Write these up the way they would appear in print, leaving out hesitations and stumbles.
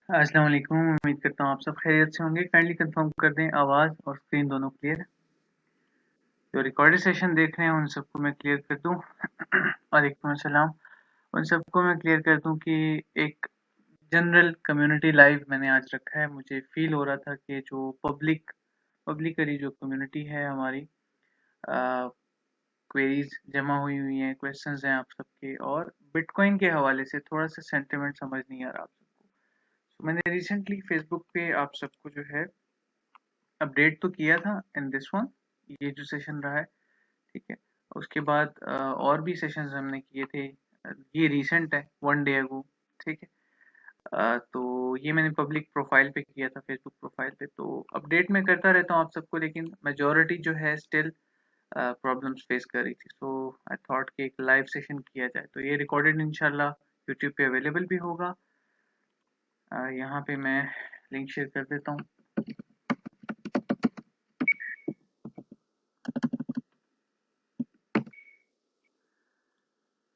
अस्सलाम वालेकुम। उम्मीद करता हूँ आप सब खैरियत से होंगे। काइंडली कंफर्म कर दें आवाज़ और स्क्रीन दोनों क्लियर है। जो रिकॉर्डेड सेशन देख रहे हैं उन सबको मैं क्लियर कर दूं। वालेकुम अस्सलाम। उन सबको मैं क्लियर कर दूं कि एक जनरल कम्युनिटी लाइव मैंने आज रखा है। मुझे फील हो रहा था कि जो पब्लिकली जो कम्युनिटी है हमारी, क्वेरीज जमा हुई हुई हैं, क्वेश्चंस हैं आप सबके, और बिटकॉइन के हवाले से थोड़ा सा सेंटिमेंट समझ नहीं आ रहा आप सबको। तो मैंने रिसेंटली फेसबुक पे आप सबको जो है अपडेट तो किया था इन दिस वन, ये जो सेशन रहा है, ठीक है। उसके बाद और भी सेशंस हमने किए थे। ये रीसेंट है, 1 डे अगो, ठीक है। तो ये मैंने पब्लिक प्रोफाइल पे किया था, फेसबुक प्रोफाइल पे। तो अपडेट मैं करता रहता हूँ आप सबको, लेकिन मेजोरिटी जो है स्टिल प्रॉब्लम्स फेस कर रही थी। सो आई थॉट कि एक लाइव सेशन किया जाए। तो ये रिकॉर्डेड इंशाल्लाह यूट्यूब पे अवेलेबल भी होगा। यहाँ पे मैं लिंक शेयर कर देता हूँ।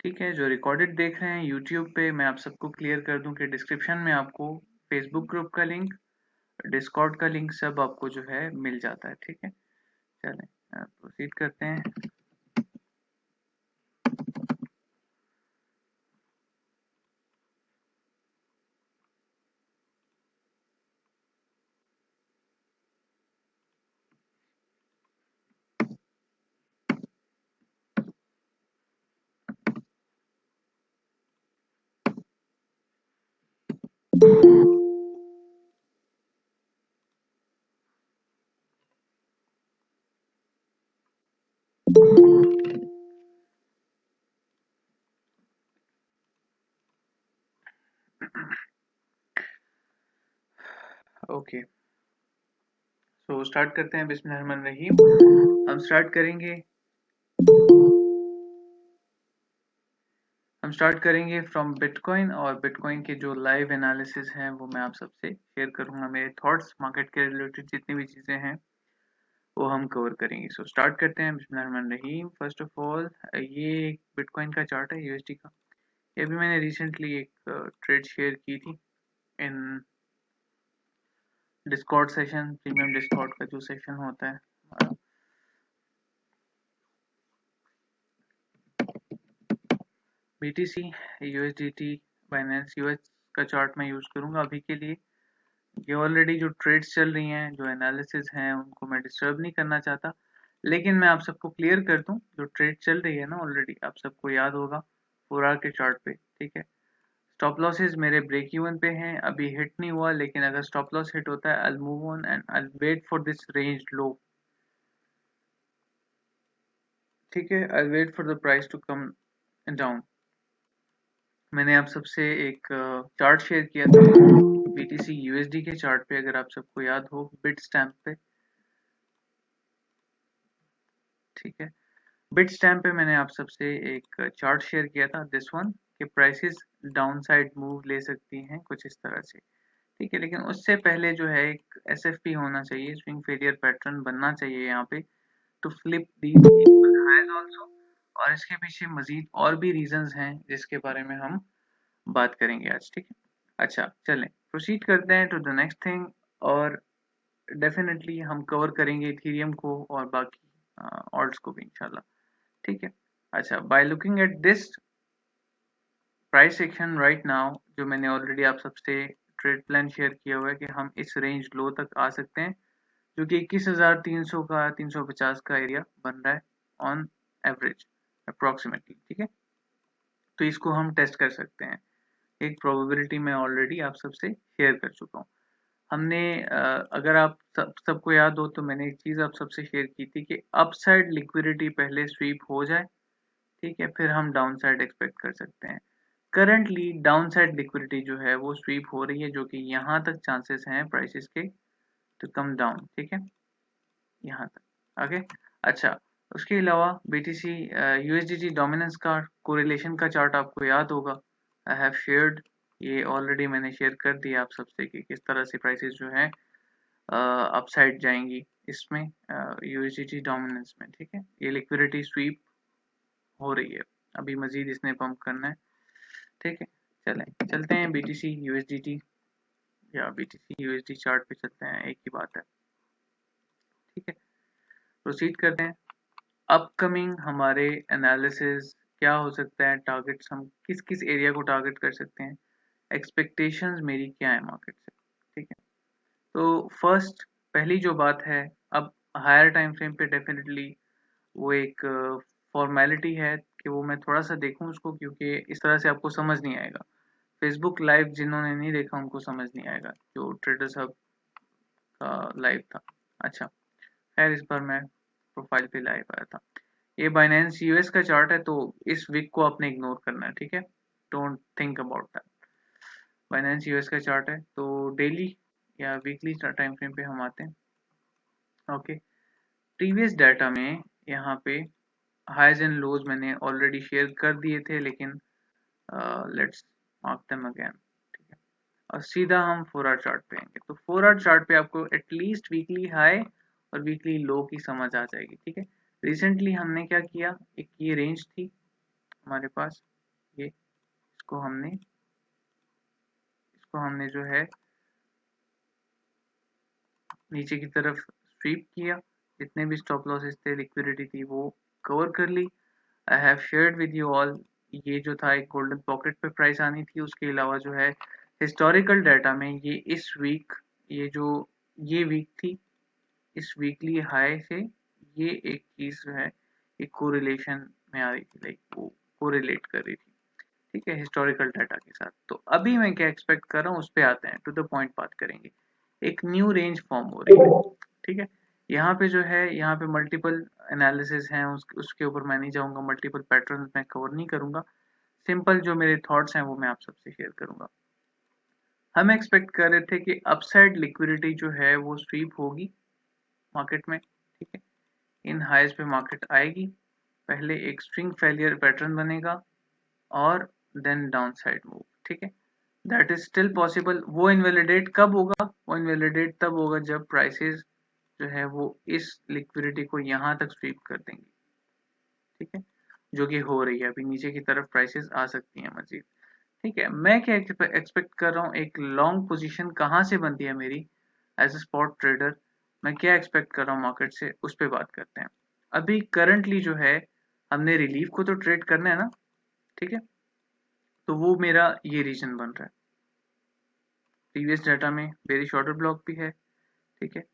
ठीक है, जो रिकॉर्डेड देख रहे हैं यूट्यूब पे, मैं आप सबको क्लियर कर दूं कि डिस्क्रिप्शन में आपको फेसबुक ग्रुप का लिंक, डिस्कॉर्ड का लिंक सब आपको जो है मिल जाता है, ठीक है। चलें प्रोसीड करते हैं। ओके, सो स्टार्ट करते हैं। बिस्मिल्लाहिर्रहमानिर्रहीम। हम स्टार्ट करेंगे फ्रॉम बिटकॉइन, और बिटकॉइन के जो लाइव एनालिसिस हैं वो मैं आप सबसे शेयर करूंगा। मेरे थॉट्स मार्केट के रिलेटेड जितनी भी चीज़ें हैं वो हम कवर करेंगे। सो स्टार्ट करते हैं। बिस्मिल्लाहिर्रहमानिर्रहीम। फर्स्ट ऑफ ऑल, ये बिटकॉइन का चार्ट है यूएसडी का। ये भी मैंने रिसेंटली एक ट्रेड शेयर की थी in Discord session, premium Discord का जो सेशन होता है हमारा। बीटीसी, यूएसडीटी, बाइनेंस यूएस का चार्ट मैं यूज करूंगा अभी के लिए। ये ऑलरेडी जो ट्रेड्स चल रही हैं, जो एनालिसिस हैं, उनको मैं डिस्टर्ब नहीं करना चाहता। लेकिन मैं आप सबको क्लियर कर दूं, जो ट्रेड चल रही है ना ऑलरेडी, आप सबको याद होगा 4 आवर के चार्ट पे, ठीक है। स्टॉप लॉसेस मेरे ब्रेक इवन पे हैं, अभी हिट नहीं हुआ, लेकिन अगर स्टॉप लॉस हिट होता है, I move on and I wait for this range low, ठीक है। I wait for the price to come down. मैंने आप सबसे एक चार्ट शेयर किया था बीटीसी यूएसडी के चार्ट पे, अगर आप सबको याद हो, बिट स्टैम्प पे, ठीक है। बिट स्टैम्प पे मैंने आप सबसे एक चार्ट शेयर किया था, दिस वन, कि प्राइसेस डाउन साइड मूव ले सकती हैं कुछ इस तरह से, ठीक है। लेकिन उससे पहले जो है एक एसएफपी होना चाहिए, स्विंग फेलियर पैटर्न बनना चाहिए यहाँ पे, to flip the highs also. और इसके पीछे मजीद और भी रीजंस हैं जिसके बारे में हम बात करेंगे आज, ठीक है। अच्छा, चलें प्रोसीड करते हैं टू द नेक्स्ट थिंग। और डेफिनेटली हम कवर करेंगे इथेरियम को और बाकी ऑल्ट्स को भी इंशाल्लाह, ठीक है। अच्छा, by looking at this price action right now, जो मैंने ऑलरेडी आप सबसे ट्रेड प्लान शेयर किया हुआ है कि हम इस रेंज लो तक आ सकते हैं, जो कि 21,300 का, 350 का एरिया बन रहा है ऑन एवरेज अप्रोक्सीमेटली, ठीक है। तो इसको हम टेस्ट कर सकते हैं। एक प्रोबेबिलिटी मैं ऑलरेडी आप सबसे शेयर कर चुका हूँ। हमने अगर आप सबको याद हो, तो मैंने एक चीज़ आप सबसे शेयर की थी कि अपसाइड लिक्विडिटी पहले स्वीप हो जाए, ठीक है, फिर हम डाउन साइड एक्सपेक्ट कर सकते हैं। करंटली डाउन साइड लिक्विडिटी जो है वो स्वीप हो रही है, जो कि यहाँ तक चांसेस हैं प्राइसेस के टू कम डाउन, ठीक है, यहाँ तक आगे। अच्छा, उसके अलावा बीटीसी यूएसडीटी डोमिनेंस का कोरिलेशन का चार्ट आपको याद होगा, आई हैव शेयर्ड। ये ऑलरेडी मैंने शेयर कर दिया आप सबसे कि किस तरह से प्राइसेस जो है अपसाइड जाएंगी इसमें, यूएसडीटी डोमिनेंस में, ठीक है। ये लिक्विडिटी स्वीप हो रही है, अभी मजीद इसने पंप करना है, ठीक है। चलें चलते हैं बीटीसी यूएसडीटी या BTC USD चार्ट पे चलते हैं, एक ही बात है। ठीक है, प्रोसीड करते हैं। अपकमिंग हमारे एनालिसिस क्या हो सकता है, टारगेट्स हम किस किस एरिया को टारगेट कर सकते हैं, एक्सपेक्टेशंस मेरी क्या है मार्केट से। ठीक है, तो फर्स्ट पहली जो बात है, अब हायर टाइम फ्रेम पे डेफिनेटली वो एक फॉर्मेलिटी है कि वो मैं थोड़ा सा देखूं उसको, क्योंकि इस तरह से आपको समझ नहीं आएगा। फेसबुक लाइव जिन्होंने नहीं देखा उनको समझ नहीं आएगा, जो ट्रेडर्स हब का लाइव था। अच्छा, खैर इस बार मैं प्रोफाइल पे लाइव आया था। ये बाइनेंस यूएस का चार्ट है, तो इस वीक को आपने इग्नोर करना है। ठीक है, don't think about that. Binance US का चार्ट है, तो डेली या वीकली टाइम फ्रेम पे हम आते हैं। ओके, प्रीवियस डाटा में यहाँ पे हाइज एंड लोज मैंने ऑलरेडी शेयर कर दिए थे, लेकिन लेट्स मार्क देम अगेन। ठीक है, और सीधा हम 4 आवर चार्ट पे आएंगे, तो 4 आवर चार्ट पे आपको एटलीस्ट वीकली हाई और वीकली लो की समझ आ जाएगी। ठीक है, रिसेंटली हमने क्या किया, एक ये रेंज थी हमारे पास, ये इसको हमने जो है नीचे की तरफ स्वीप किया, जितने भी स्टॉप लॉसेस थे, लिक्विडिटी थी, वो कवर कर ली। I have shared with you all, ये जो था एक गोल्डन पॉकेट पे प्राइस आनी थी, उसके अलावा जो है हिस्टोरिकल डाटा में ये इस वीक, ये वीक थी, इस वीकली हाई से ये एक चीज जो है एक कोरिलेशन में आ रही थी, लाइक वो कोरिलेट कर रही थी। ठीक है, हिस्टोरिकल डाटा के साथ। तो अभी मैं क्या एक्सपेक्ट कर रहा हूँ उस पे आते हैं, टू द पॉइंट बात करेंगे। एक न्यू रेंज फॉर्म हो रही है। ठीक है, यहाँ पे जो है, यहाँ पे मल्टीपल एनालिसिस हैं, उसके ऊपर मैं नहीं जाऊंगा, मल्टीपल पैटर्न मैं कवर नहीं करूंगा। सिंपल जो मेरे थॉट्स हैं वो मैं आप सबसे शेयर करूंगा। हम एक्सपेक्ट कर रहे थे कि अपसाइड लिक्विडिटी जो है वो स्वीप होगी मार्केट में। ठीक है, इन हाइज पे मार्केट आएगी, पहले एक स्ट्रिंग फेलियर पैटर्न बनेगा और देन डाउन साइड मूव। ठीक है, दैट इज स्टिल पॉसिबल। वो इनवैलिडेट कब होगा, वो इनवैलिडेट तब होगा जब प्राइसेस जो है वो इस लिक्विडिटी को यहाँ तक स्वीप कर देंगी। ठीक है, जो कि हो रही है, अभी नीचे की तरफ प्राइसेस आ सकती हैं मजीद। ठीक है, मैं क्या एक्सपेक्ट कर रहा हूँ, एक लॉन्ग पोजीशन कहाँ से बनती है मेरी एज अ स्पॉट ट्रेडर, मैं क्या एक्सपेक्ट कर रहा हूँ मार्केट से, उस पर बात करते हैं। अभी करंटली जो है, हमने रिलीफ को तो ट्रेड करना है ना। ठीक है, तो वो मेरा ये रीजन बन रहा है, प्रीवियस डाटा में वेरी शॉर्टर ब्लॉक भी है। ठीक है,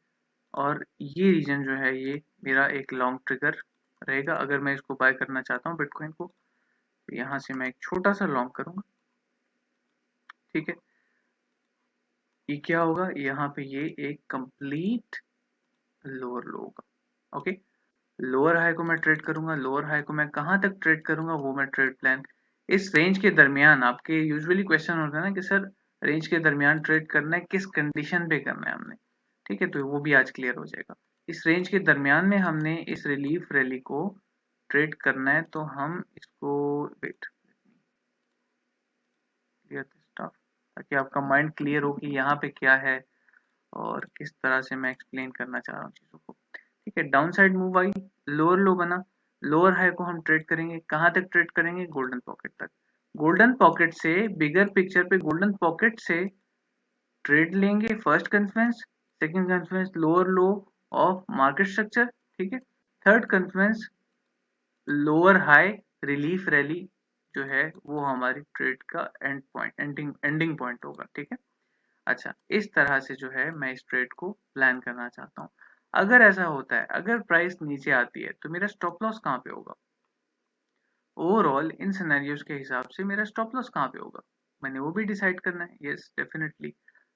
और ये रीजन जो है ये मेरा एक लॉन्ग ट्रिगर रहेगा। अगर मैं इसको बाय करना चाहता हूँ बिटकॉइन को, तो यहाँ से मैं एक छोटा सा लॉन्ग करूंगा। ठीक है, ये क्या होगा, यहाँ पे ये एक कंप्लीट लोअर लो होगा। ओके, लोअर हाई को मैं ट्रेड करूंगा, लोअर हाई को मैं कहाँ तक ट्रेड करूंगा, वो मैं ट्रेड प्लान इस रेंज के दरमियान, आपके यूजुअली क्वेश्चन होता है ना कि सर रेंज के दरमियान ट्रेड करना है, किस कंडीशन पे करना है हमने। ठीक है, तो वो भी आज क्लियर हो जाएगा। इस रेंज के दरमियान में हमने इस रिलीफ रैली को ट्रेड करना है, तो हम इसको वेट क्लियर स्टफ, ताकि आपका माइंड क्लियर हो कि यहाँ पे क्या है और किस तरह से मैं एक्सप्लेन करना चाह रहा हूँ चीज़ों को। ठीक है, down side move I, lower low बना, लोअर हाई को हम ट्रेड करेंगे, कहाँ तक ट्रेड करेंगे, गोल्डन पॉकेट तक। गोल्डन पॉकेट से बिगर पिक्चर पे, गोल्डन पॉकेट से ट्रेड लेंगे, first confluence, second confluence lower low of market structure. ठीक है, third confluence lower high relief rally जो है वो हमारी ट्रेड का एंड पॉइंट, एंडिंग पॉइंट होगा। ठीक है, अच्छा, इस तरह से जो है मैं इस ट्रेड को प्लान करना चाहता हूँ। अगर ऐसा होता है, अगर प्राइस नीचे आती है, तो मेरा स्टॉप लॉस कहाँ पे होगा, ओवरऑल इन सिनेरियोज के हिसाब से मेरा स्टॉप लॉस कहाँ पे होगा, मैंने वो भी डिसाइड करना है। Yes definitely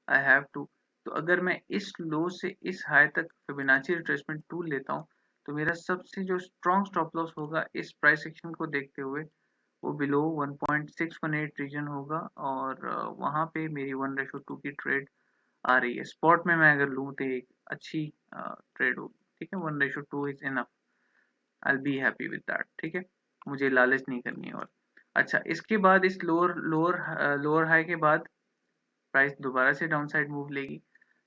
I have to. तो अगर मैं इस लो से इस हाई तक फिबोनाची रिट्रेसमेंट टूल लेता हूँ, तो मेरा सबसे जो स्ट्रॉन्ग स्टॉप लॉस होगा इस प्राइस एक्शन को देखते हुए, वो बिलो 1.618 रीजन होगा, और वहाँ पे मेरी 1:2 की ट्रेड आ रही है। स्पॉट में मैं अगर लूँ तो एक अच्छी ट्रेड होगी। ठीक है, 1:2 is enough, I be happy with that. ठीक है, मुझे लालच नहीं करनी है। और अच्छा, इसके बाद इस लोअर हाई के बाद प्राइस दोबारा से डाउन साइड मूव लेगी,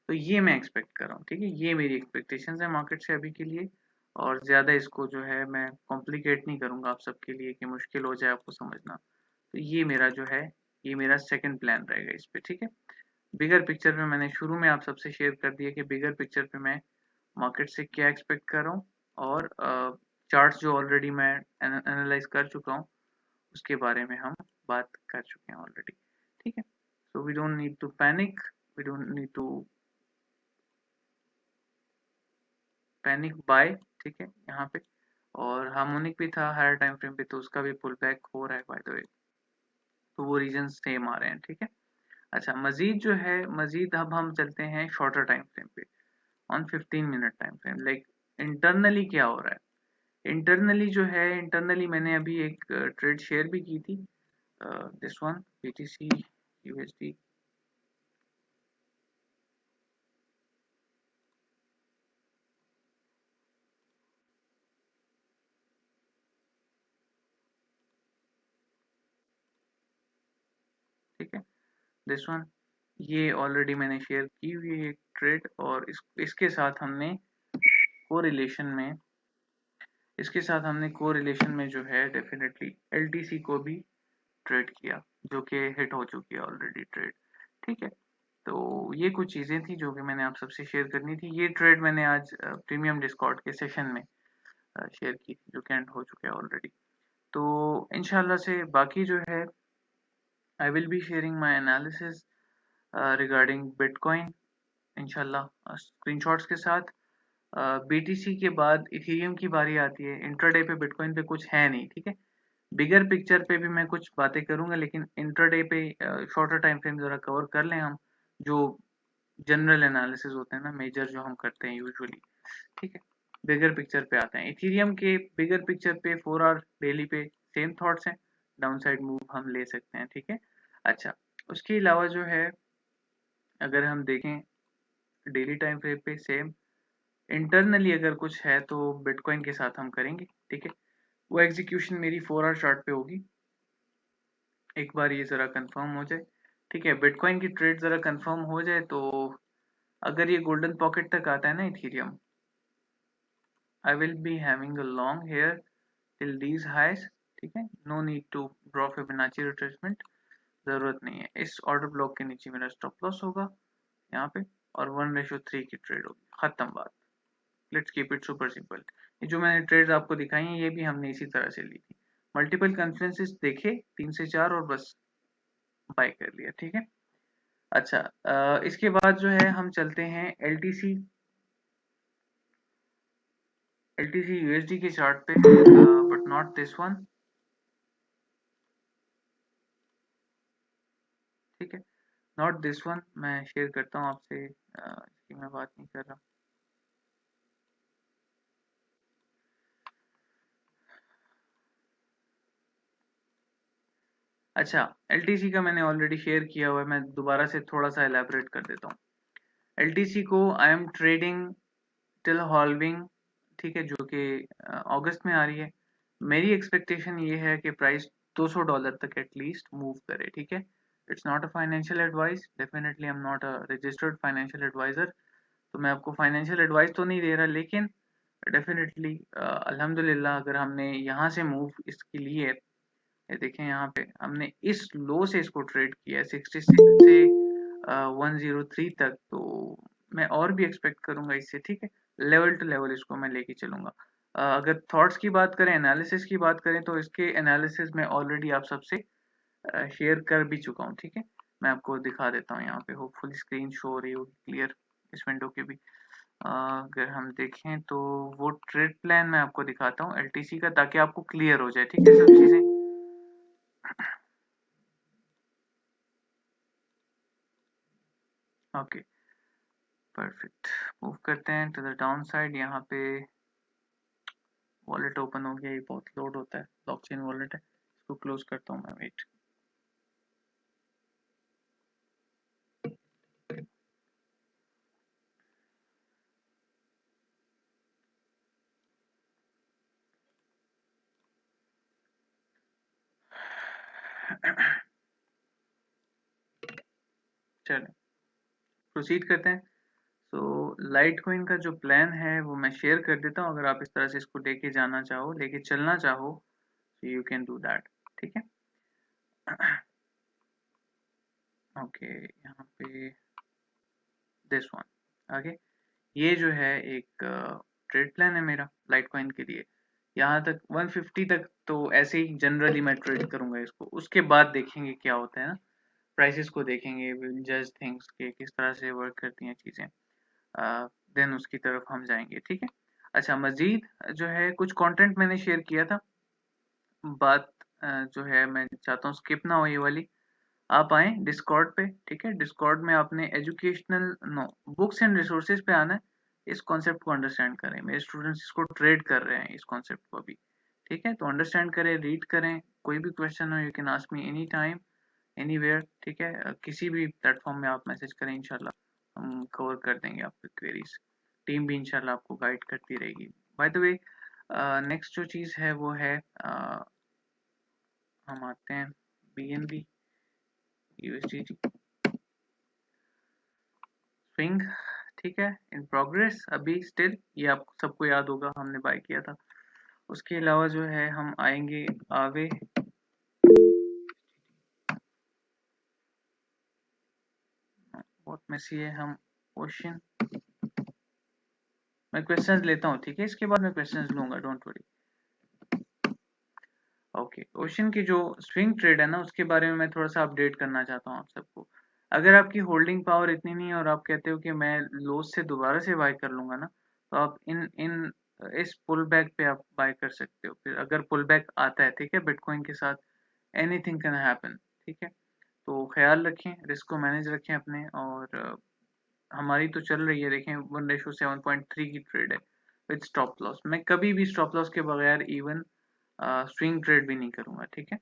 तो ये मैं एक्सपेक्ट कर रहा हूँ। ठीक है, ये मेरी एक्सपेक्टेशंस है मार्केट से अभी के लिए, और ज़्यादा इसको जो है मैं कॉम्प्लिकेट नहीं करूँगा आप सबके लिए कि मुश्किल हो जाए आपको समझना। तो ये मेरा जो है, ये मेरा सेकंड प्लान रहेगा इस पे। ठीक है, बिगर पिक्चर पे मैंने शुरू में आप सबसे शेयर कर दिया कि बिगर पिक्चर पे मैं मार्केट से क्या एक्सपेक्ट कर रहा हूँ, और चार्ट्स जो ऑलरेडी मैं एनालाइज कर चुका हूँ उसके बारे में हम बात कर चुके हैं ऑलरेडी। ठीक है, so we don't need to panic, we don't need to panic bye. ठीक है यहाँ पे, और हार्मोनिक भी था हायर टाइम फ्रेम पे, तो उसका भी पुल बैक हो रहा है बाय द वे, तो वो रीजन सेम आ रहे हैं। ठीक है, अच्छा मजीद जो है, मजीद अब हम चलते हैं शॉर्टर टाइम फ्रेम पे, on 15 minute time frame. Like internally क्या हो रहा है, इंटरनली जो है, इंटरनली मैंने अभी एक ट्रेड शेयर भी की थी, दिस वन BTC USD। ठीक है, दिस वन, ये ऑलरेडी मैंने शेयर की हुई है एक ट्रेड, और इसके साथ हमने कोरिलेशन में, इसके साथ हमने कोरिलेशन में जो है डेफिनेटली LTC को भी ट्रेड किया, जो कि हिट हो चुकी है ऑलरेडी ट्रेड। ठीक है, तो ये कुछ चीज़ें थी जो कि मैंने आप सबसे शेयर करनी थी। ये ट्रेड मैंने आज प्रीमियम डिस्कॉर्ड के सेशन में शेयर की थी, जो कि एंड हो चुके हैं ऑलरेडी। तो इंशाल्लाह से बाकी जो है, आई will be sharing my analysis regarding bitcoin इंशाल्लाह स्क्रीनशॉट्स के साथ। BTC के बाद इथेरियम की बारी आती है। इंट्राडे पे बिटकॉइन पे कुछ है नहीं। ठीक है, बिगर पिक्चर पे भी मैं कुछ बातें करूंगा, लेकिन इंट्राडे पे शॉर्टर टाइम फ्रेम जरा कवर कर लें हम, जो जनरल एनालिसिस होते हैं ना, मेजर जो हम करते हैं यूजुअली। ठीक है, बिगर पिक्चर पे आते हैं। इथेरियम के बिगर पिक्चर पे 4 आवर डेली पे सेम थॉट्स हैं, डाउन साइड मूव हम ले सकते हैं। ठीक है, अच्छा उसके अलावा जो है, अगर हम देखें डेली टाइम फ्रेम पे सेम इंटरनली अगर कुछ है तो बिटकॉइन के साथ हम करेंगे। ठीक है, वो एग्जीक्यूशन मेरी 4 आवर चार्ट पे होगी, एक बार ये ज़रा कंफर्म हो जाए। ठीक है, बिटकॉइन की ट्रेड ज़रा कंफर्म हो जाए, तो अगर ये गोल्डन पॉकेट तक आता है ना Ethereum, I will be having a long here till these highs. ठीक है, no need to draw Fibonacci retracement, ज़रूरत नहीं है। इस ऑर्डर ब्लॉक के नीचे मेरा स्टॉप लॉस होगा यहाँ पे, और 1:3 की ट्रेड होगी, खत्म बात। Let's keep it super simple. ये जो मैंने ट्रेड्स आपको दिखाई हैं, ये भी हमने इसी तरह से ली थी। मल्टीपल कन्फ्लुएंसेस देखे 3 से 4 और बस बाय कर लिया। ठीक है, अच्छा इसके बाद जो है हम चलते हैं LTC USD के चार्ट पे, बट नॉट दिस वन। ठीक है, नॉट दिस वन, मैं शेयर करता हूँ आपसे, इसकी मैं बात नहीं कर रहा। अच्छा, LTC का मैंने ऑलरेडी शेयर किया हुआ है, मैं दोबारा से थोड़ा सा एलैबोरेट कर देता हूँ। LTC को I am trading till halving. ठीक है, जो कि अगस्त में आ रही है। मेरी एक्सपेक्टेशन ये है कि प्राइस $200 तक एटलीस्ट मूव करे। ठीक है, it's not a financial advice, definitely I am not a registered financial advisor, तो मैं आपको फाइनेंशियल एडवाइस तो नहीं दे रहा, लेकिन डेफिनेटली अल्हम्दुलिल्लाह अगर हमने यहाँ से मूव इसके लिए, ये देखें यहाँ पे हमने इस लो से इसको ट्रेड किया है 66 से 103 तक, तो मैं और भी एक्सपेक्ट करूंगा इससे। ठीक है, लेवल टू लेवल इसको मैं लेके चलूंगा। अगर थॉट्स की बात करें, एनालिसिस की बात करें, तो इसके एनालिसिस में ऑलरेडी आप सबसे शेयर कर भी चुका हूँ। ठीक है, मैं आपको दिखा देता हूँ यहाँ पे, होपफुली स्क्रीन शो हो रही होगी क्लियर इस विंडो के भी। अगर हम देखें तो वो ट्रेड प्लान मैं आपको दिखाता हूँ LTC का, ताकि आपको क्लियर हो जाए। ठीक है, सब चीज़ें ओके परफेक्ट। मूव करते हैं टू द डाउन साइड। यहाँ पे वॉलेट ओपन हो गया, ये बहुत लोड होता है, ब्लॉकचेन वॉलेट है, इसको क्लोज करता हूँ मैं, वेट। चलो प्रोसीड करते हैं। सो लाइट कोइन का जो प्लान है वो मैं शेयर कर देता हूँ, अगर आप इस तरह से इसको लेके जाना चाहो, लेके चलना चाहो, तो यू कैन डू दैट। ठीक है, ओके, यहाँ पे दिस वन। आगे ये जो है एक ट्रेड प्लान है मेरा लाइट कॉइन के लिए। यहाँ तक 150 तक तो ऐसे ही जनरली मैं ट्रेड करूंगा इसको, उसके बाद देखेंगे क्या होता है ना, प्राइसेस को देखेंगे, जज थिंग्स के किस तरह से वर्क करती हैं चीज़ें, देन उसकी तरफ हम जाएंगे, ठीक है। अच्छा, मजीद जो है कुछ कंटेंट मैंने शेयर किया था, बात जो है मैं चाहता हूँ स्किप ना हो ये वाली। आप आए डिस्कॉर्ड पे, ठीक है, डिस्कॉर्ड में आपने educational no books and resources पे आना है। इस कॉन्सेप्ट को अंडरस्टैंड करें, मेरे स्टूडेंट्स इसको ट्रेड कर रहे हैं इस कॉन्सेप्ट को अभी, ठीक है, तो अंडरस्टैंड करें, रीड करें, कोई भी क्वेश्चन हो you can ask me any time anywhere, ठीक है, किसी भी प्लेटफॉर्म में आप मैसेज करें, इंशाल्लाह हम कवर कर देंगे आपकी क्वेरीज। टीम भी इंशाल्लाह आपको गाइड करती रहेगी। बाय द वे, नेक्स्ट जो चीज़ है वो है हम आते हैं BNB USDT स्विंग, ठीक है, इन प्रोग्रेस अभी स्टिल, ये आपको सबको याद होगा हमने बाय किया था। उसके अलावा जो है हम आएंगे आवे, बहुत मैसी है, हम ओशन, मैं क्वेश्चंस लेता हूँ, ठीक है, इसके बाद मैं क्वेश्चंस लूंगा, डोंट वरी। ओके, ओशन की जो स्विंग ट्रेड है ना, उसके बारे में मैं थोड़ा सा अपडेट करना चाहता हूँ आप सबको। अगर आपकी होल्डिंग पावर इतनी नहीं है और आप कहते हो कि मैं लोस से दोबारा से बाय कर लूंगा ना, तो आप इन इन इस पुल बैक पे आप बाय कर सकते हो। फिर अगर पुल बैक आता है, ठीक है, बिटकॉइन के साथ एनीथिंग कैन हैपन, ठीक है, तो ख्याल रखें, रिस्क को मैनेज रखें अपने। और हमारी तो चल रही है, देखें 1:7.3 की ट्रेड है विद स्टॉप लॉस। मैं कभी भी स्टॉप लॉस के बगैर इवन स्विंग ट्रेड भी नहीं करूंगा, ठीक है,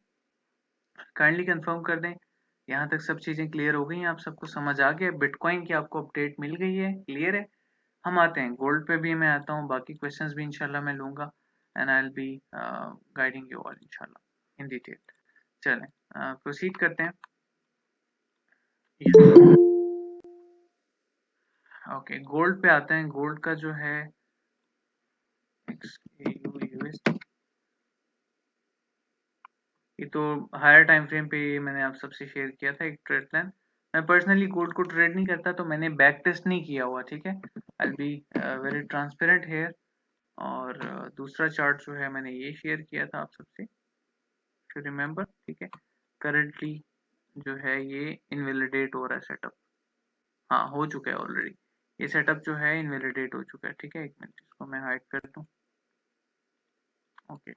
काइंडली कंफर्म कर दें। यहाँ तक सब चीज़ें क्लियर हो गई हैं, आप सबको समझ आ गया, बिटकॉइन की आपको अपडेट मिल गई है, क्लियर है। हम आते हैं गोल्ड पे भी, मैं आता हूँ, बाकी क्वेश्चंस भी इंशाल्लाह मैं लूंगा, and I will be guiding you all इंशाल्लाह इन डिटेल। चलें प्रोसीड करते हैं। ओके, गोल्ड पे आते हैं। गोल्ड का जो है XAU ये तो हायर टाइम फ्रेम पे मैंने आप सबसे शेयर किया था एक ट्रेड प्लान। मैं पर्सनली गोल्ड को ट्रेड नहीं करता, तो मैंने बैक टेस्ट नहीं किया हुआ, ठीक है, आई बी वेरी ट्रांसपेरेंट हेयर। और दूसरा चार्ट जो है मैंने ये शेयर किया था आप सबसे, टू रिमेम्बर, ठीक है, करंटली जो है ये इनवैलिडेट हो रहा है सेटअप, हाँ हो चुका है ऑलरेडी, ये सेटअप जो है इनवैलिडेट हो चुका है, ठीक है, एक मिनट इसको मैं हाइड कर दूं। ओके,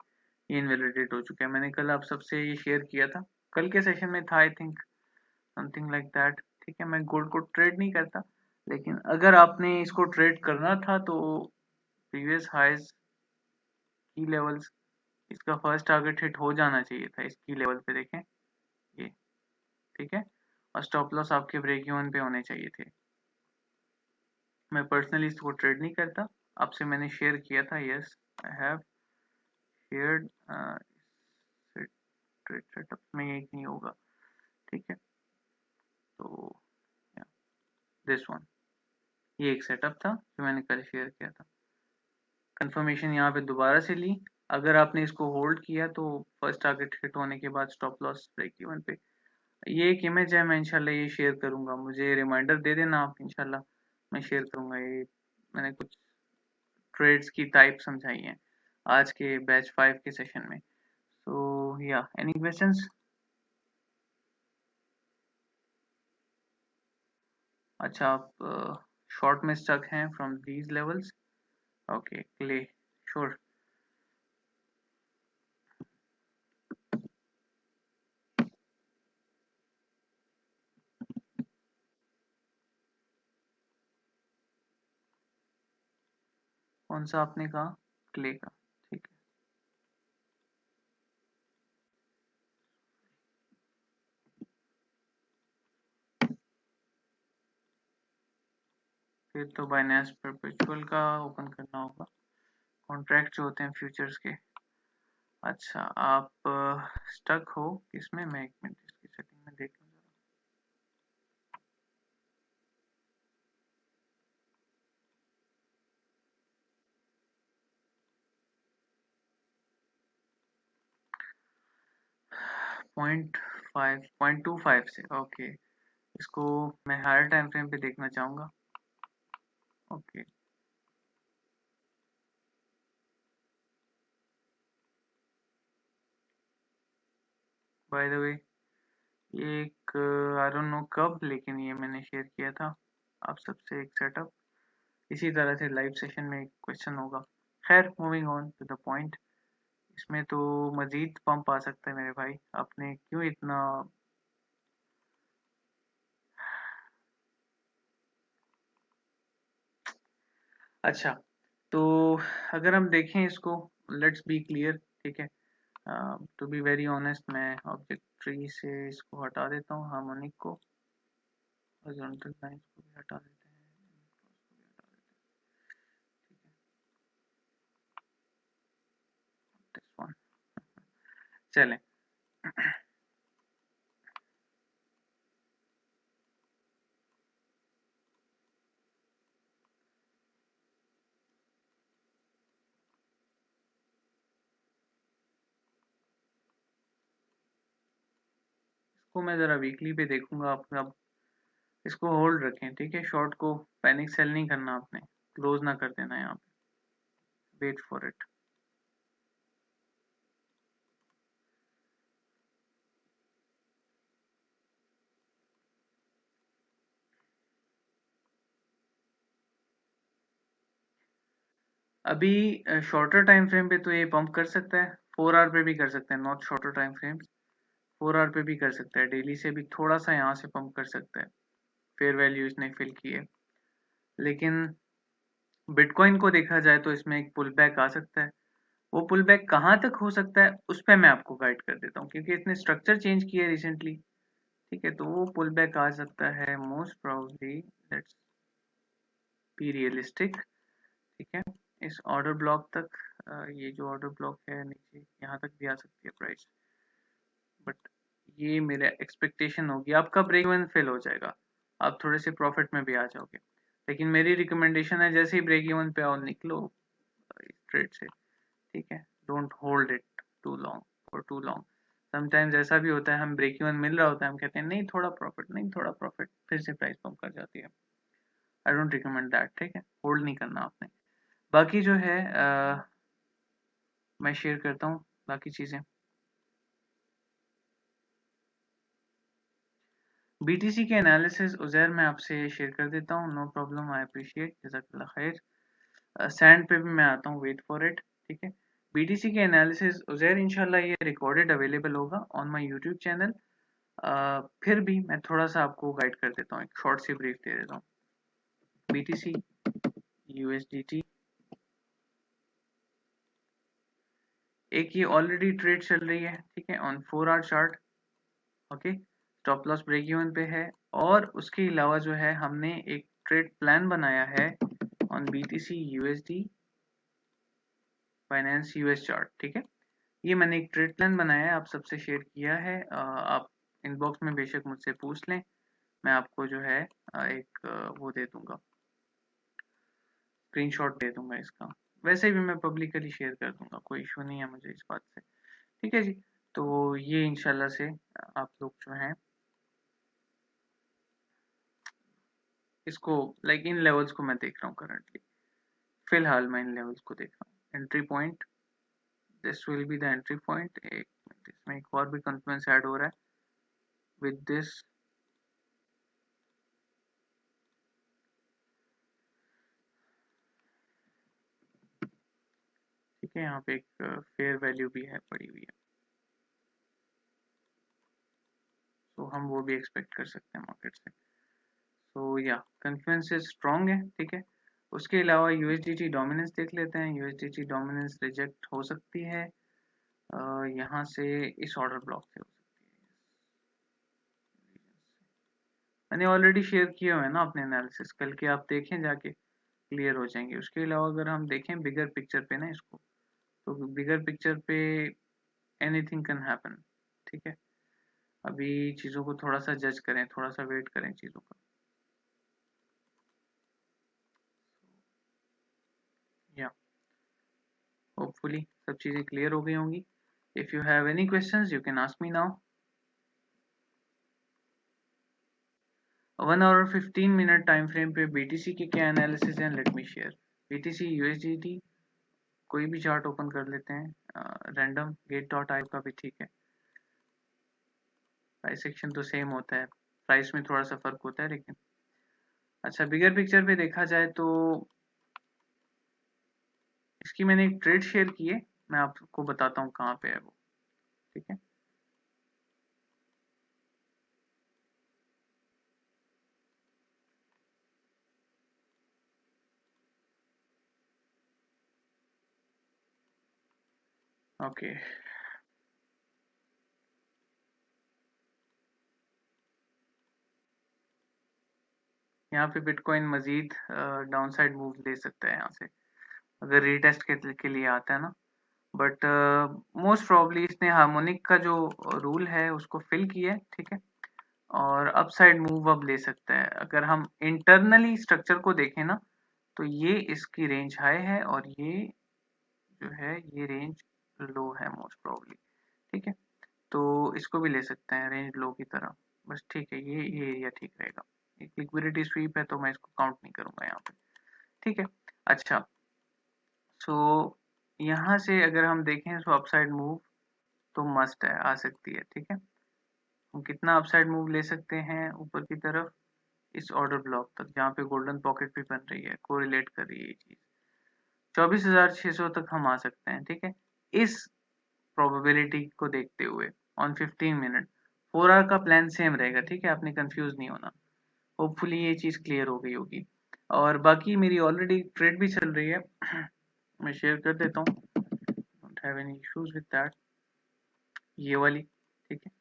ये इनवैलिडेट हो चुका है, मैंने कल आप सबसे ये शेयर किया था, कल के सेशन में था I think, something like that, ठीक है। मैं गोल्ड को ट्रेड नहीं करता, लेकिन अगर आपने इसको ट्रेड करना था तो प्रीवियस हाईज की लेवल्स, इसका फर्स्ट टारगेट हिट हो जाना चाहिए था इस की लेवल पे, देखें ये, ठीक है, और स्टॉप लॉस आपके ब्रेक इवन पे होने चाहिए थे। मैं पर्सनली इसको ट्रेड नहीं करता, आपसे मैंने शेयर किया था, yes I have shared, trade setup में एक नहीं होगा, ठीक है, तो दिस वन, ये एक सेटअप था जो मैंने कल शेयर किया था। कंफर्मेशन यहाँ पे दोबारा से ली, अगर आपने इसको होल्ड किया तो फर्स्ट टारगेट हिट होने के बाद स्टॉप लॉस ब्रेक इवन पे, ये एक इमेज है, मैं इंशाल्लाह ये शेयर करूंगा, मुझे रिमाइंडर दे देना आप, इंशाल्लाह मैं शेयर करूंगा ये। मैंने कुछ ट्रेड्स की टाइप समझाई हैं आज के बैच 5 के सेशन में। सो या एनी क्वेश्चंस? अच्छा, आप शॉर्ट में स्टक हैं from these levels, okay clay, sure. कौन सा आपने कहा? क्ले का, ठीक है, फिर तो बाइनेंस परपेचुअल का ओपन करना होगा, कॉन्ट्रैक्ट जो होते हैं फ्यूचर्स के। अच्छा, आप स्टक हो किसमें? मैं एक मिनट इसकी सेटिंग में देख लूँ जरा। .5 .25 से, ओके, इसको मैं हायर टाइम फ्रेम पे देखना चाहूँगा। ओके, बाय द वे ये एक आई डोंट नो कब, लेकिन ये मैंने शेयर किया था आप सबसे एक सेटअप। इसी तरह से लाइव सेशन में एक क्वेश्चन होगा। खैर, moving on to the point. इसमें तो मजीद पंप आ सकता है मेरे भाई, आपने क्यों इतना। अच्छा, तो अगर हम देखें इसको, लेट्स बी क्लियर, ठीक है। टू बी वेरी ऑनेस्ट, मैं ऑब्जेक्ट ट्री से इसको हटा देता हूँ, हार्मोनिक को, हॉरिजॉन्टल लाइंस को भी हटा देते हैं, क्रॉस को भी हटा देते हैं, दिस वन। चलें, इसको मैं ज़रा वीकली पे देखूंगा। आप अब इसको होल्ड रखें, ठीक है। शॉर्ट को पैनिक सेल नहीं करना आपने, क्लोज ना कर देना यहाँ पे, वेट फॉर इट। अभी शॉर्टर टाइम फ्रेम पे तो ये पंप कर सकता है, 4 आवर पे भी कर सकता है, not shorter time frames, 4 hour पे भी कर सकता है, डेली से भी थोड़ा सा यहाँ से पंप कर सकता है। फेयर वैल्यू इसने फिल की है, लेकिन बिटकॉइन को देखा जाए तो इसमें एक पुल बैक आ सकता है। वो पुल बैक कहाँ तक हो सकता है उस पर मैं आपको गाइड कर देता हूँ, क्योंकि इसने स्ट्रक्चर चेंज किया है रिसेंटली, ठीक है। तो वो पुल बैक आ सकता है most probably, let's be realistic, ठीक है। इस ऑर्डर ब्लॉक तक, ये जो ऑर्डर ब्लॉक है नीचे, यहाँ तक भी आ सकती है प्राइस, बट ये मेरा एक्सपेक्टेशन होगी आपका ब्रेक इवन फेल हो जाएगा, आप थोड़े से प्रॉफिट में भी आ जाओगे। लेकिन मेरी रिकमेंडेशन है, जैसे ही ब्रेक इवन पे आओ निकलो इस ट्रेड से, ठीक है। Don't hold it too long, for too long. Sometimes ऐसा भी होता है, हम ब्रेक इवन मिल रहा होता है, हम कहते हैं नहीं थोड़ा प्रॉफिट, नहीं थोड़ा प्रॉफिट, फिर से प्राइस पंप कर जाती है। आई डोंट रिकमेंड दैट, ठीक है। होल्ड नहीं करना आपने। बाकी जो है मैं शेयर करता हूँ बाकी चीज़ें। बीटीसी के एनालिसिस उज़ैर मैं आपसे शेयर कर देता हूँ, नो प्रॉब्लम, आई अप्रिशिएट, जज़ाकल्लाह खैर। सैंड पे भी मैं आता हूँ, वेट फॉर इट, ठीक है। बीटीसी के एनालिसिस उज़ैर इंशाल्लाह ये रिकॉर्डेड अवेलेबल होगा ऑन माय यूट्यूब चैनल। फिर भी मैं थोड़ा सा आपको गाइड कर देता हूँ, एक शॉर्ट सी ब्रीफ दे देता हूँ। बीटीसी यूएसडीटी, एक ये ऑलरेडी ट्रेड चल रही है, ठीक है, on 4 hour chart, okay. Stop loss break even पे है, और उसके अलावा जो है हमने एक ट्रेड प्लान बनाया है on BTC USD finance US chart, ठीक है। ये मैंने एक ट्रेड प्लान बनाया है, आप सबसे शेयर किया है, आप इनबॉक्स में बेशक मुझसे पूछ लें, मैं आपको जो है एक वो दे दूंगा, स्क्रीनशॉट दे दूंगा इसका। वैसे भी मैं पब्लिकली शेयर कर दूंगा, कोई इशू नहीं है मुझे इस बात से, ठीक है जी। तो ये इंशाल्लाह से आप लोग जो हैं इसको, लाइक इन लेवल्स को मैं देख रहा हूँ करंटली, फिलहाल मैं इन लेवल्स को देख रहा हूँ। Entry point, this will be the entry point. एक मिनट, इसमें एक और भी कॉन्फ्लुएंस ऐड हो रहा है विद दिस, ठीक है। यहाँ पे एक फेयर वैल्यू भी है पड़ी हुई है, तो हम वो भी एक्सपेक्ट कर सकते हैं मार्केट से। तो या कन्फ्लुएंस स्ट्रॉन्ग है, ठीक है। उसके अलावा यूएसडीटी डोमिनेंस देख लेते हैं, यूएसडीटी डोमिनेंस रिजेक्ट हो सकती है यहाँ से, इस ऑर्डर ब्लॉक से हो सकती है। मैंने ऑलरेडी शेयर किए हुए हैं ना अपने एनालिसिस, कल के आप देखें जाके, क्लियर हो जाएंगे। उसके अलावा अगर हम देखें बिगर पिक्चर पे ना इसको, तो bigger picture pay anything can happen, ठीक है। अभी चीज़ों को थोड़ा सा जज करें, थोड़ा सा वेट करें चीज़ों का, या होपफुली सब चीज़ें क्लियर हो गई होंगी। If you have any questions you can ask me now. 1 hour 15 minute time frame पे BTC के क्या एनालिसिस हैं, let me share. BTC USDT कोई भी चार्ट ओपन कर लेते हैं, रैंडम गेट डॉट आई का भी ठीक है। प्राइस सेक्शन तो सेम होता है, प्राइस में थोड़ा सा फर्क होता है लेकिन। अच्छा, बिगर पिक्चर पे देखा जाए तो इसकी मैंने एक ट्रेड शेयर की है, मैं आपको बताता हूँ कहाँ पे है वो, ठीक है। ओके, यहाँ पे बिटकॉइन मजीद डाउनसाइड मूव ले सकता है यहाँ से, अगर रीटेस्ट के लिए आता है ना। बट मोस्ट प्रॉब्ली इसने हार्मोनिक का जो रूल है उसको फिल किया है, ठीक है। और अपसाइड मूव अब ले सकता है। अगर हम इंटरनली स्ट्रक्चर को देखें ना, तो ये इसकी रेंज हाई है और ये जो है ये रेंज लो है मोस्ट प्रॉब्ली, ठीक है। तो इसको भी ले सकते हैं रेंज लो की तरह, बस ठीक है, ये एरिया ठीक रहेगा। एक लिक्विडिटी स्वीप है तो मैं इसको काउंट नहीं करूंगा यहाँ पे, ठीक है। अच्छा, सो यहाँ से अगर हम देखें तो अपसाइड मूव तो मस्ट है, आ सकती है, ठीक है। हम कितना अपसाइड मूव ले सकते हैं ऊपर की तरफ, इस ऑर्डर ब्लॉक तक जहाँ पे गोल्डन पॉकेट भी बन रही है, कोरिलेट कर रही है ये चीज, 24,600 तक हम आ सकते हैं, ठीक है। इस प्रोबेबिलिटी को देखते हुए ऑन 15 मिनट 4 आवर का प्लान सेम रहेगा, ठीक है, आपने कंफ्यूज नहीं होना। होपफुली ये चीज क्लियर हो गई होगी। और बाकी मेरी ऑलरेडी ट्रेड भी चल रही है मैं शेयर कर देता हूँ, don't have any issues with that, ये वाली, ठीक है।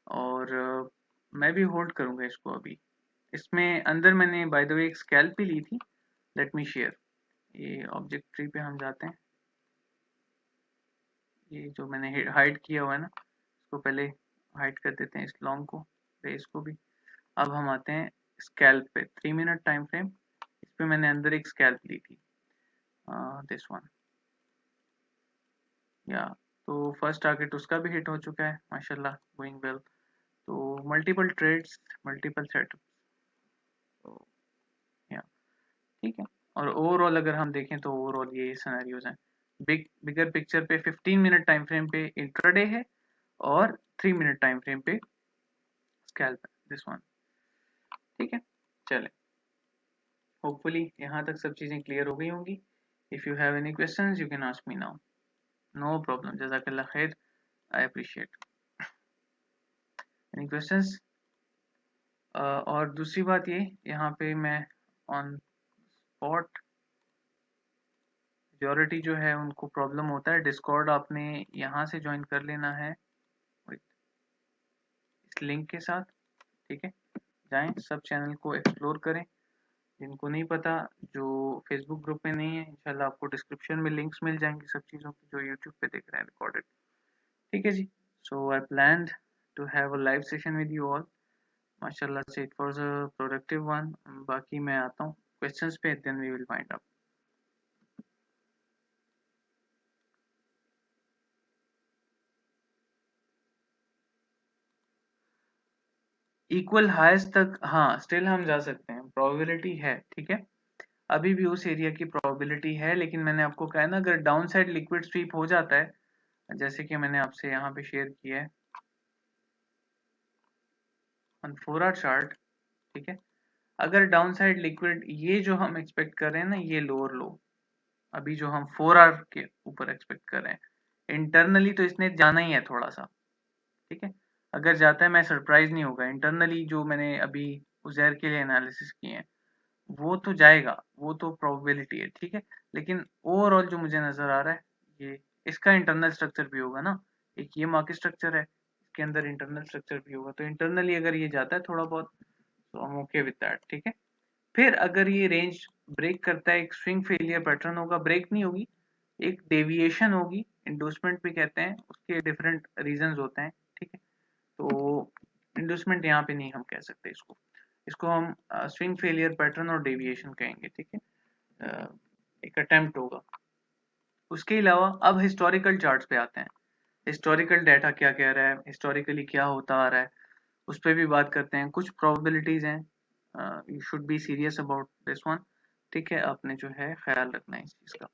और मैं भी होल्ड करूंगा इसको अभी। इसमें अंदर मैंने बाय द वे एक स्कैल्प भी ली थी, लेट मी शेयर। ये ऑब्जेक्ट ट्री पे हम जाते हैं, ये जो मैंने हाइड किया हुआ है ना, इसको पहले हाइड कर देते हैं, इस लॉन्ग को, रेस को भी। अब हम आते हैं स्कैल्प पे, 3 मिनट टाइम फ्रेम, इस पे मैंने अंदर एक स्कैल्प ली थी, दिस वन, या तो फर्स्ट टारगेट उसका भी हिट हो चुका है माशाल्लाह, गोइंग वेल। तो मल्टीपल ट्रेड्स, मल्टीपल सेटअप, तो या ठीक है। और ओवरऑल अगर हम देखें तो ओवरऑल ये सिनेरियोज हैं। बिगर पिक्चर पे 15 मिनट टाइम फ्रेम पे इंट्राडे है और 3 मिनट टाइम फ्रेम पे स्कैल्प है, दिस वन, ठीक है। चले, होपफुली यहाँ तक सब चीजें क्लियर हो गई होंगी। If you have any questions you can ask me now, no problem, जज़ाकल्लाह खैर, आई अप्रिशिएट। Any questions? और दूसरी बात ये, यहाँ पे मैं ऑन स्पॉट मेजॉरिटी जो है उनको प्रॉब्लम होता है, डिस्कॉर्ड आपने यहाँ से ज्वाइन कर लेना है इस लिंक के साथ, ठीक है। जाएं, सब चैनल को एक्सप्लोर करें, जिनको नहीं पता, जो फेसबुक ग्रुप में नहीं है, इंशाल्लाह आपको डिस्क्रिप्शन में लिंक्स मिल जाएंगी सब चीज़ों की जो यूट्यूब पे देख रहे हैं रिकॉर्डेड, ठीक है जी। So I planned to have a live session with you all, माशाल्लाह से it was a productive one. बाकी मैं आता हूँ क्वेश्चंस पे, then we will find out. Equal highest तक हाँ स्टिल हम जा सकते हैं, प्रोबेबिलिटी है, ठीक है। अभी भी उस एरिया की प्रोबेबिलिटी है, लेकिन मैंने आपको कहा है ना, अगर डाउन साइड लिक्विड स्वीप हो जाता है, जैसे कि मैंने आपसे यहाँ पे शेयर किया है ऑन 4 आवर चार्ट, ठीक है। अगर डाउन साइड लिक्विड, ये जो हम एक्सपेक्ट कर रहे हैं ना, ये लोअर लो, अभी जो हम 4 आवर के ऊपर एक्सपेक्ट कर रहे हैं, इंटरनली तो इसने जाना ही है थोड़ा सा, ठीक है। अगर जाता है मैं सरप्राइज नहीं होगा, इंटरनली जो मैंने अभी उजैर के लिए एनालिसिस किए हैं वो तो जाएगा, वो तो प्रोबेबिलिटी है, ठीक है। लेकिन ओवरऑल जो मुझे नजर आ रहा है, ये इसका इंटरनल स्ट्रक्चर भी होगा ना, एक ये मार्केट स्ट्रक्चर है, इसके अंदर इंटरनल स्ट्रक्चर भी होगा, तो इंटरनली अगर ये जाता है थोड़ा बहुत तो हम ओके विद दैट, ठीक है। फिर अगर ये रेंज ब्रेक करता है, एक स्विंग फेलियर पैटर्न होगा, ब्रेक नहीं होगी, एक डेविएशन होगी, इंडोसमेंट भी कहते हैं, उसके डिफरेंट रीजंस होते हैं, ठीक है। तो इंडोसमेंट यहाँ पे नहीं हम कह सकते इसको, इसको हम स्विंग फेलियर पैटर्न और डेविएशन कहेंगे, ठीक है। एक अटेम्प्ट होगा। उसके अलावा अब हिस्टोरिकल चार्ट्स पे आते हैं, हिस्टोरिकल डाटा क्या कह रहा है, हिस्टोरिकली क्या होता आ रहा है, उस पर भी बात करते हैं। कुछ प्रोबेबिलिटीज हैं you should be serious about this one. ठीक है, आपने जो है ख्याल रखना है इस चीज का।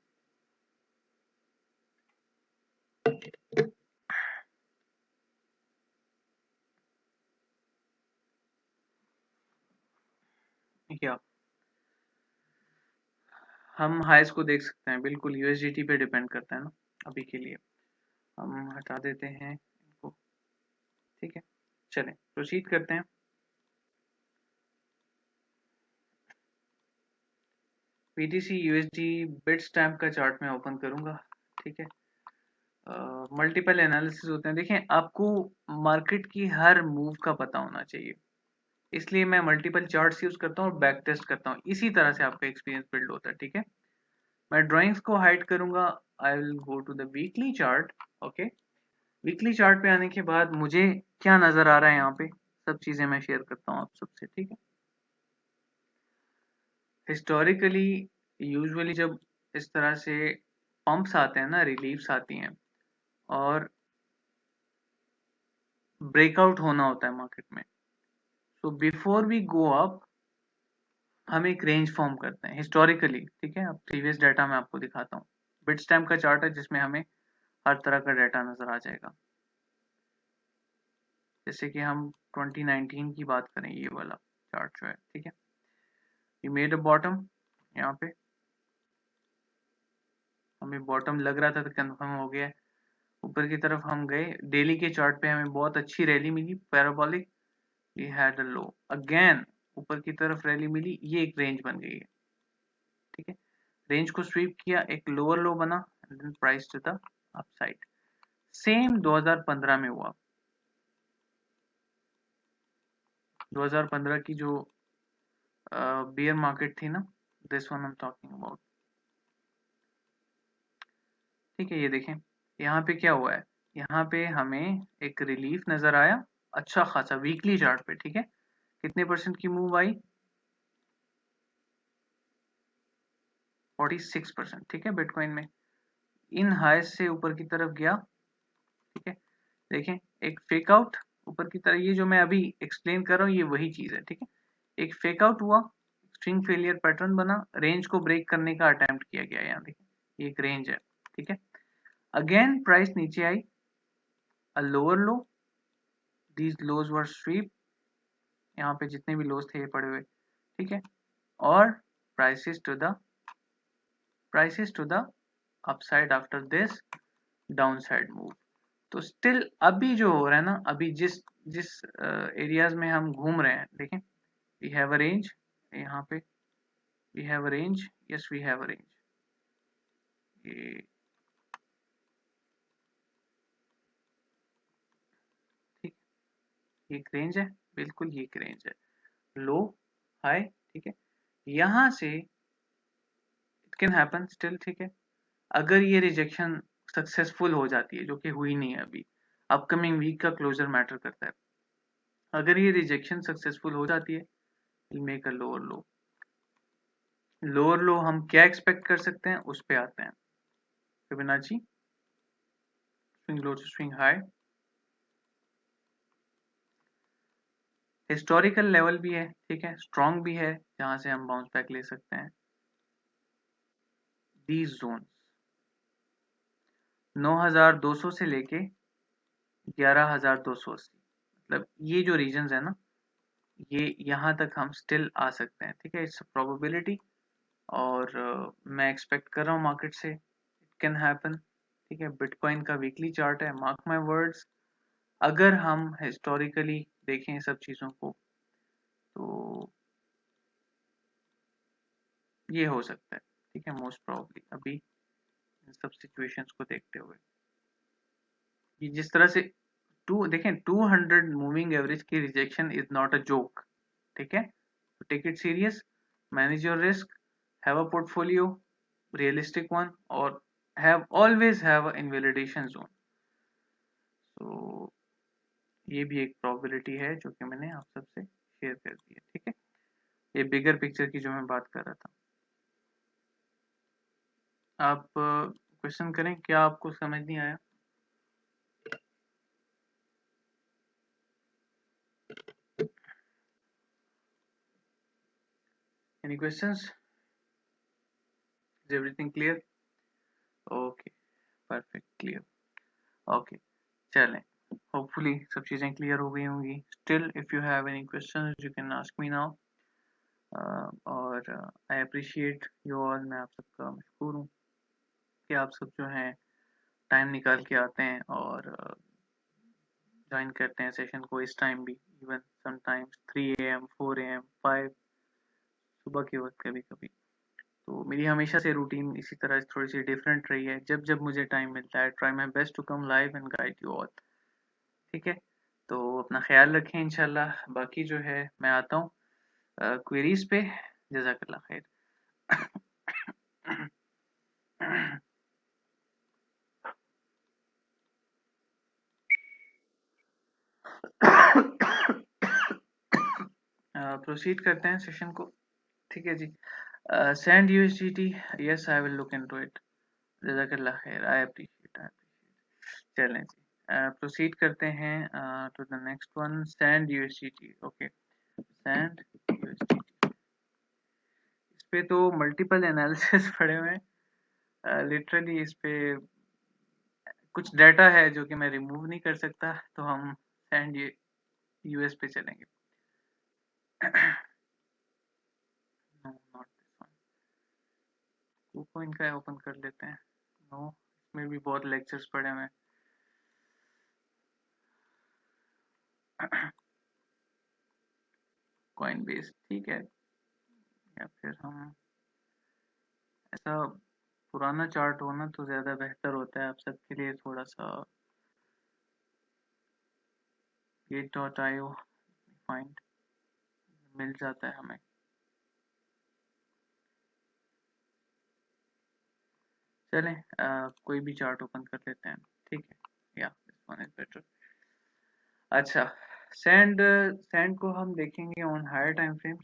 या हम हाइस को देख सकते हैं, बिल्कुल यूएसडीटी पे डिपेंड करता है ना अभी के लिए। हम हटा देते हैं इनको। ठीक है, चलें प्रोसीड करते हैं। बीटीसी यूएसडी बिट स्टैम्प का चार्ट मैं ओपन करूंगा। ठीक है, मल्टीपल एनालिसिस होते हैं। देखें, आपको मार्केट की हर मूव का पता होना चाहिए, इसलिए मैं मल्टीपल चार्ट्स यूज करता हूँ और बैक टेस्ट करता हूँ। इसी तरह से आपका एक्सपीरियंस बिल्ड होता है। ठीक है, मैं ड्राइंग्स को हाइड करूंगा। I will go to the weekly chart. Okay, weekly chart पे आने के बाद मुझे क्या नजर आ रहा है यहाँ पे, सब चीजें मैं शेयर करता हूँ आप सबसे। ठीक है, हिस्टोरिकली यूजुअली जब इस तरह से पंप्स आते हैं ना, रिलीफ्स आती हैं और ब्रेकआउट होना होता है मार्केट में, तो बिफोर वी गो अप हम एक रेंज फॉर्म करते हैं हिस्टोरिकली। ठीक है, अब प्रीवियस डाटा मैं आपको दिखाता हूँ। बिट स्टैम्प का चार्ट है जिसमें हमें हर तरह का डाटा नजर आ जाएगा। जैसे कि हम 2019 की बात करें, ये वाला चार्ट जो है। ठीक है, ये मेड अ बॉटम, यहाँ पे हमें बॉटम लग रहा था तो कंफर्म हो गया। ऊपर की तरफ हम गए, डेली के चार्ट पे हमें बहुत अच्छी रैली मिली, parabolic. We had a low again, ऊपर की तरफ रैली मिली, ये एक रेंज बन गई है। ठीक है, रेंज को स्वीप किया, एक लोअर लो बना, and then price to the upside. Same 2015 में हुआ। 2015 की जो बियर मार्केट थी ना, this one I am talking about. ठीक है, ये देखें यहाँ पे क्या हुआ है, यहाँ पे हमें एक रिलीफ नजर आया अच्छा खासा वीकली चार्ट पे। ठीक है, कितने परसेंट की मूव आई, 46%। ठीक है, बिटकॉइन में इन हाई से ऊपर की तरफ गया। ठीक है, देखें एक फेक आउट ऊपर की तरफ, ये जो मैं अभी एक्सप्लेन कर रहा हूँ ये वही चीज है। ठीक है, एक फेक आउट हुआ, स्ट्रिंग फेलियर पैटर्न बना, रेंज को ब्रेक करने का अटेम्प्ट किया गया। यहाँ देखिए ये एक रेंज है। ठीक है, अगेन प्राइस नीचे आई, a lower low, these lows were sweep, यहाँ पे जितने भी लोज थे ये पड़े हुए। ठीक है, और prices to the upside after this downside move. तो स्टिल अभी जो हो रहा है ना, अभी जिस जिस एरियाज में हम घूम रहे हैं, देखें वी हैव अ रेंज, यहाँ पे we have a range, yes we have a range, ये ठीक, ये एक रेंज है, बिल्कुल ये एक रेंज है, लो हाई। ठीक है, यहाँ से इट कैन हैपन स्टिल। ठीक है, अगर ये रिजेक्शन सक्सेसफुल हो जाती है, जो कि हुई नहीं है अभी, अपकमिंग वीक का क्लोजर मैटर करता है। अगर ये रिजेक्शन सक्सेसफुल हो जाती है, will make a lower low. Lower लो हम क्या एक्सपेक्ट कर सकते हैं, उस पे आते हैं। Fibonacci swing low to swing high, historical level भी है। ठीक है, स्ट्रॉन्ग भी है, जहां से हम बाउंस बैक ले सकते हैं। दीज जोन 9200 से लेके 11280, मतलब ये जो रीजन है ना, ये यहाँ तक हम स्टिल आ सकते हैं। ठीक है, इट्स प्रोबेबिलिटी, और मैं एक्सपेक्ट कर रहा हूँ मार्केट से, इट कैन हैपन। ठीक है, बिटकॉइन का वीकली चार्ट है, मार्क माय वर्ड्स, अगर हम हिस्टोरिकली देखें सब चीज़ों को तो ये हो सकता है। ठीक है, मोस्ट प्रोबेबली अभी इन सब सिचुएशंस को देखते हुए, ये जिस तरह से टू देखें 200 मूविंग एवरेज की rejection is not a joke. ठीक है, take it serious, manage your risk, have a portfolio realistic one, और have always have a invalidation zone. तो ये भी एक प्रोबेबिलिटी है जो कि मैंने आप सबसे शेयर कर दी है। ठीक है, ये बिगर पिक्चर की जो मैं बात कर रहा था। आप क्वेश्चन करें, क्या आपको समझ नहीं आया। Any questions? Is everything clear? Okay, perfect, clear. Okay, चलें. Hopefully सब चीज़ें clear हो गई होंगी. Still, if you have any questions, you can ask me now. और I appreciate you all. मैं आप सबका मशहूर हूँ कि आप सब जो हैं टाइम निकाल के आते हैं और ज्वाइन करते हैं सेशन को इस टाइम भी, इवन समटाइम्स 3 AM 4 AM 5 सुबह के वक्त कभी कभी. तो मेरी हमेशा से रूटीन इसी तरह थोड़ी सी डिफरेंट रही है. जब जब मुझे टाइम मिलता है, try my best to come live and guide you all. ठीक है, तो अपना ख्याल रखें. इंशाल्लाह बाकी जो है मैं आता हूँ क्वेरीज पे. जज़ाकल्लाह खैर. प्रोसीड करते हैं सेशन को. ठीक है जी. Send USDT. Yes, I will look into it. जज़ाकल्लाह खैर. I appreciate. चलें जी. प्रोसीड करते हैं to the next one. Send USDT. Okay, send USDT. इस पे तो मल्टीपल एनालिसिस पड़े हुए हैं. लिटरली इस पे कुछ डाटा है जो कि मैं रिमूव नहीं कर सकता, तो हम सेंड यूएस पे चलेंगे. No, not this one. KuCoin का ओपन कर लेते हैं. नो, इसमें भी बहुत लेक्चर्स पड़े हुए हैं. Coinbase ठीक है. या फिर हम ऐसा पुराना चार्ट होना तो ज़्यादा बेहतर होता है आप सबके लिए. थोड़ा सा gate.io फाइंड मिल जाता है हमें. चलें कोई भी चार्ट ओपन कर लेते हैं. ठीक है. या दिस वन इज बेटर. अच्छा, सैंड को हम देखेंगे ऑन हायर टाइम फ्रेम.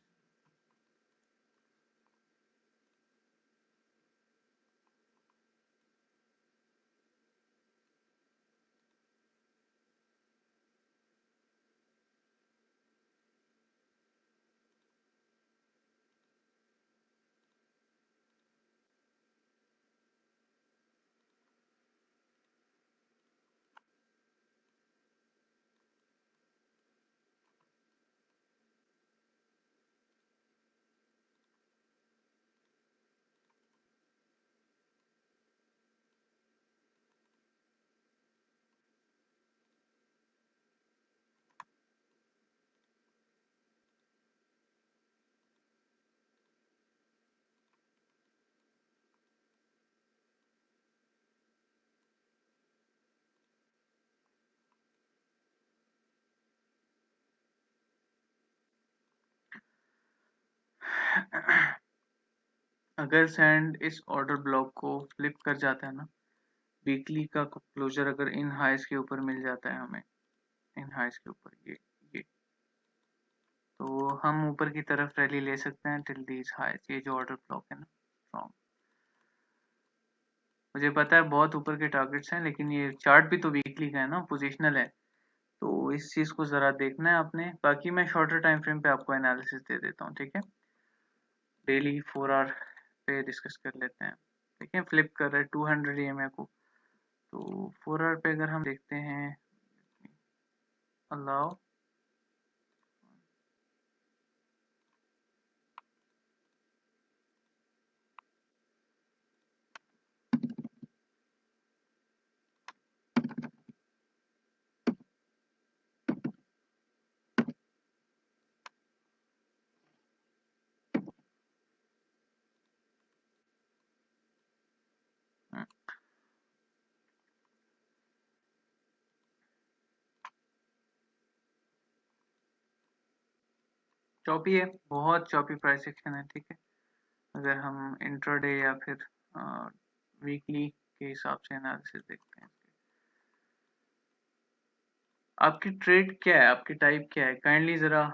अगर सैंड इस ऑर्डर ब्लॉक को फ्लिप कर जाता है ना, वीकली का क्लोजर अगर इन हाइस के ऊपर मिल जाता है हमें, इन हाइस के ऊपर ये तो हम ऊपर की तरफ रैली ले सकते हैं टिल दीज हाइस. ये जो ऑर्डर ब्लॉक है ना स्ट्रॉन्ग, मुझे पता है बहुत ऊपर के टारगेट्स हैं, लेकिन ये चार्ट भी तो वीकली का है ना, पोजिशनल है. तो इस चीज़ को ज़रा देखना है आपने. बाकी मैं शॉर्टर टाइम फ्रेम पे आपको एनालिसिस दे देता हूँ. ठीक है, डेली 4 आवर पे डिस्कस कर लेते हैं. देखिए फ्लिप कर रहा है 200 EMA को. तो 4 आवर पे अगर हम देखते हैं, अलाउ चॉपी है, बहुत चॉपी प्राइस एक्शन है. ठीक है, अगर हम इंट्राडे या फिर वीकली के हिसाब से एनालिसिस देखते हैं. आपकी ट्रेड क्या है, आपकी टाइप क्या है? काइंडली ज़रा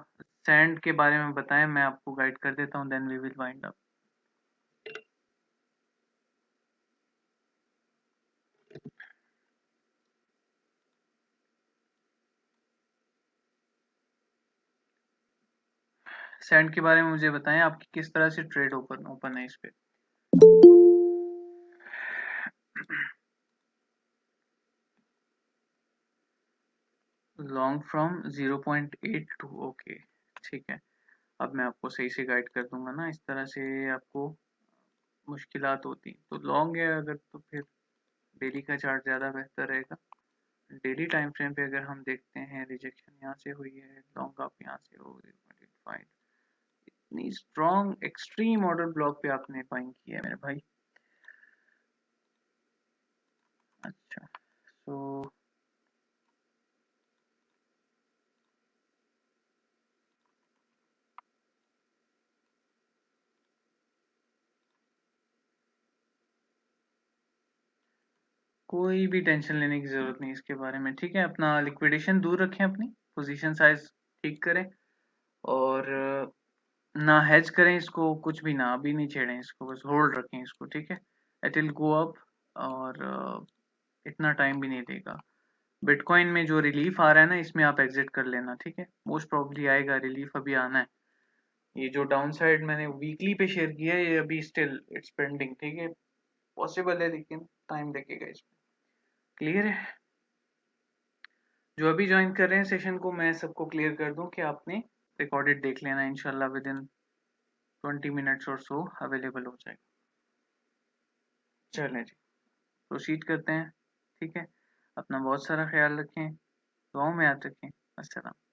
सैंड के बारे में बताएं, मैं आपको गाइड कर देता हूँ. Then we will wind up. Sand के बारे में मुझे बताएं, आपकी किस तरह से ट्रेड ओपन ओपन है इस पे। लॉन्ग फ्रॉम 0.82, ओके ठीक है। अब मैं आपको सही से गाइड कर दूंगा ना, इस तरह से आपको मुश्किलात होती तो लॉन्ग है अगर, तो फिर डेली का चार्ट ज़्यादा बेहतर रहेगा। डेली टाइम फ्रेम पे अगर हम देखते हैं, रिजेक्शन यहाँ से हुई है, लॉन्ग अप यहाँ से हो 0.85, इतनी स्ट्रॉन्ग एक्सट्रीम ऑर्डर ब्लॉक पे आपने बाइंग की है मेरे भाई। अच्छा, सो कोई भी टेंशन लेने की जरूरत नहीं इसके बारे में, ठीक है। अपना लिक्विडेशन दूर रखें, अपनी पोजीशन साइज ठीक करें, और ना हेज करें इसको, कुछ भी ना, अभी नहीं छेड़ें इसको, बस होल्ड रखें इसको, ठीक है। इट विल गो अप, और इतना टाइम भी नहीं लेगा। बिटकॉइन में जो रिलीफ आ रहा है ना, इसमें आप एग्जिट कर लेना, ठीक है। मोस्ट प्रोबेबली आएगा रिलीफ, अभी आना है। ये जो डाउन साइड मैंने वीकली पे शेयर किया है, ये अभी स्टिल इट्स पेंडिंग, ठीक है। पॉसिबल है लेकिन टाइम लगेगा इसमें। क्लियर है? जो अभी ज्वाइन कर रहे हैं सेशन को, मैं सबको क्लियर कर दूं कि आपने रिकॉर्डेड देख लेना, इंशाल्लाह विद इन 20 मिनट्स और सो अवेलेबल हो जाएगा। चलें जी, प्रोसीड करते हैं, ठीक है। अपना बहुत सारा ख्याल रखें, दुआओं में याद रखें। अस्सलाम।